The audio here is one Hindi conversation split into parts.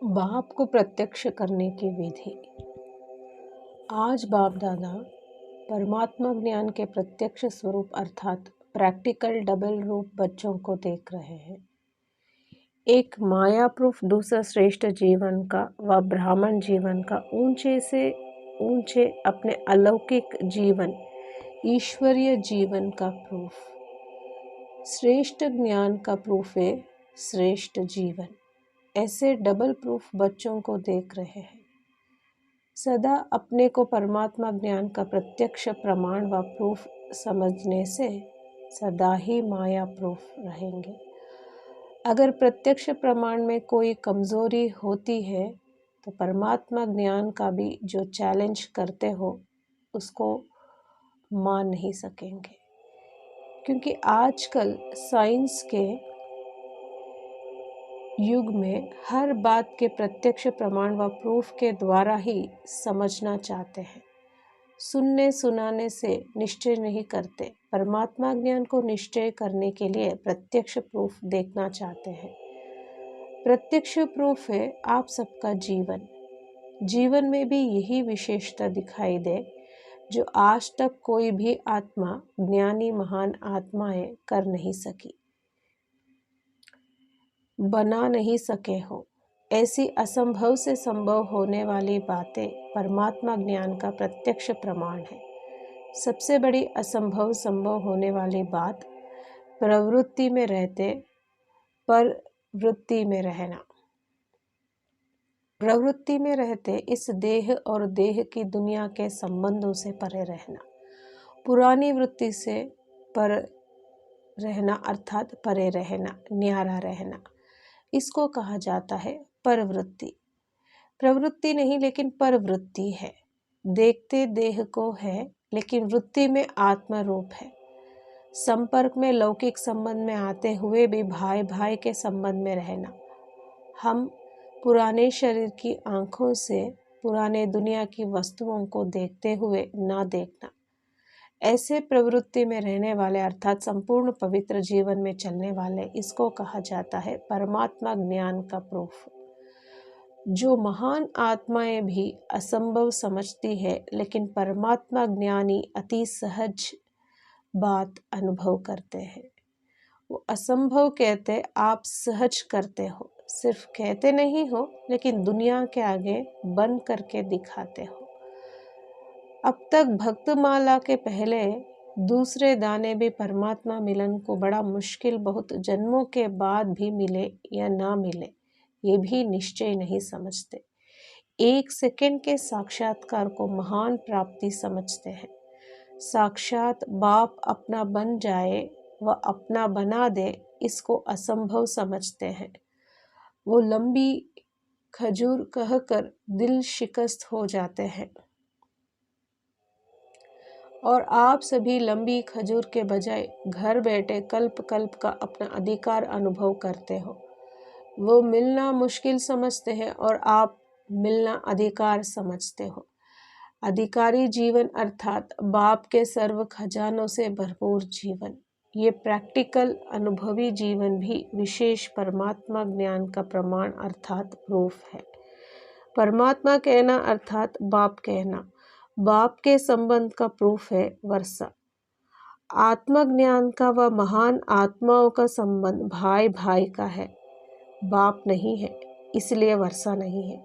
बाप को प्रत्यक्ष करने की विधि। आज बाप दादा परमात्मा ज्ञान के प्रत्यक्ष स्वरूप अर्थात प्रैक्टिकल डबल रूप बच्चों को देख रहे हैं। एक माया प्रूफ दूसरा श्रेष्ठ जीवन का व ब्राह्मण जीवन का ऊंचे से ऊंचे अपने अलौकिक जीवन ईश्वरीय जीवन का प्रूफ। श्रेष्ठ ज्ञान का प्रूफ है श्रेष्ठ जीवन। ऐसे डबल प्रूफ बच्चों को देख रहे हैं। सदा अपने को परमात्मा ज्ञान का प्रत्यक्ष प्रमाण व प्रूफ समझने से सदा ही माया प्रूफ रहेंगे। अगर प्रत्यक्ष प्रमाण में कोई कमजोरी होती है तो परमात्मा ज्ञान का भी जो चैलेंज करते हो उसको मान नहीं सकेंगे, क्योंकि आजकल साइंस के युग में हर बात के प्रत्यक्ष प्रमाण व प्रूफ के द्वारा ही समझना चाहते हैं। सुनने सुनाने से निश्चय नहीं करते। परमात्मा ज्ञान को निश्चय करने के लिए प्रत्यक्ष प्रूफ देखना चाहते हैं। प्रत्यक्ष प्रूफ है आप सबका जीवन। जीवन में भी यही विशेषता दिखाई दे जो आज तक कोई भी आत्मा ज्ञानी महान आत्माएं कर नहीं सकी, बना नहीं सके हो। ऐसी असंभव से संभव होने वाली बातें परमात्मा ज्ञान का प्रत्यक्ष प्रमाण है। सबसे बड़ी असंभव संभव होने वाली बात प्रवृत्ति में रहते पर वृत्ति में रहना। प्रवृत्ति में रहते इस देह और देह की दुनिया के संबंधों से परे रहना। पुरानी वृत्ति से पर रहना अर्थात परे रहना, न्यारा रहना। इसको कहा जाता है परवृत्ति। प्रवृत्ति नहीं लेकिन परवृत्ति है। देखते देह को है लेकिन वृत्ति में आत्मा रूप है। संपर्क में लौकिक संबंध में आते हुए भी भाई भाई के संबंध में रहना। हम पुराने शरीर की आंखों से पुराने दुनिया की वस्तुओं को देखते हुए ना देखना। ऐसे प्रवृत्ति में रहने वाले अर्थात संपूर्ण पवित्र जीवन में चलने वाले, इसको कहा जाता है परमात्मा ज्ञान का प्रूफ। जो महान आत्माएं भी असंभव समझती है लेकिन परमात्मा ज्ञानी अति सहज बात अनुभव करते हैं। वो असंभव कहते आप सहज करते हो, सिर्फ कहते नहीं हो लेकिन दुनिया के आगे बन करके दिखाते हो। अब तक भक्तमाला के पहले दूसरे दाने भी परमात्मा मिलन को बड़ा मुश्किल, बहुत जन्मों के बाद भी मिले या ना मिले ये भी निश्चय नहीं समझते। एक सेकंड के साक्षात्कार को महान प्राप्ति समझते हैं। साक्षात बाप अपना बन जाए व अपना बना दे इसको असंभव समझते हैं। वो लंबी खजूर कहकर दिल शिकस्त हो जाते हैं और आप सभी लंबी खजूर के बजाय घर बैठे कल्प कल्प का अपना अधिकार अनुभव करते हो। वो मिलना मुश्किल समझते हैं और आप मिलना अधिकार समझते हो। अधिकारी जीवन अर्थात बाप के सर्व खजानों से भरपूर जीवन। ये प्रैक्टिकल अनुभवी जीवन भी विशेष परमात्मा ज्ञान का प्रमाण अर्थात प्रूफ है। परमात्मा कहना अर्थात बाप कहना। बाप के संबंध का प्रूफ है वर्षा। आत्मज्ञान का व महान आत्माओं का संबंध भाई भाई का है। बाप नहीं है इसलिए वर्षा नहीं है।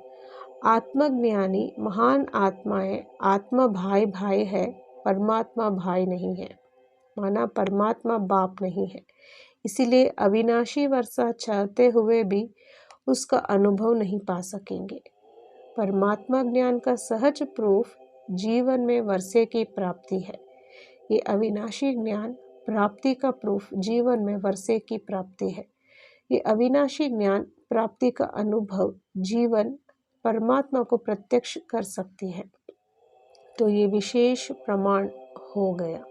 आत्मज्ञानी महान आत्माएं आत्मा भाई भाई है, परमात्मा भाई नहीं है। माना परमात्मा बाप नहीं है, इसीलिए अविनाशी वर्षा चाहते हुए भी उसका अनुभव नहीं पा सकेंगे। परमात्मा ज्ञान का सहज प्रूफ जीवन में वर्षे की प्राप्ति है। ये अविनाशी ज्ञान प्राप्ति का प्रूफ जीवन में वर्षे की प्राप्ति है। ये अविनाशी ज्ञान प्राप्ति का अनुभव जीवन परमात्मा को प्रत्यक्ष कर सकती है। तो ये विशेष प्रमाण हो गया।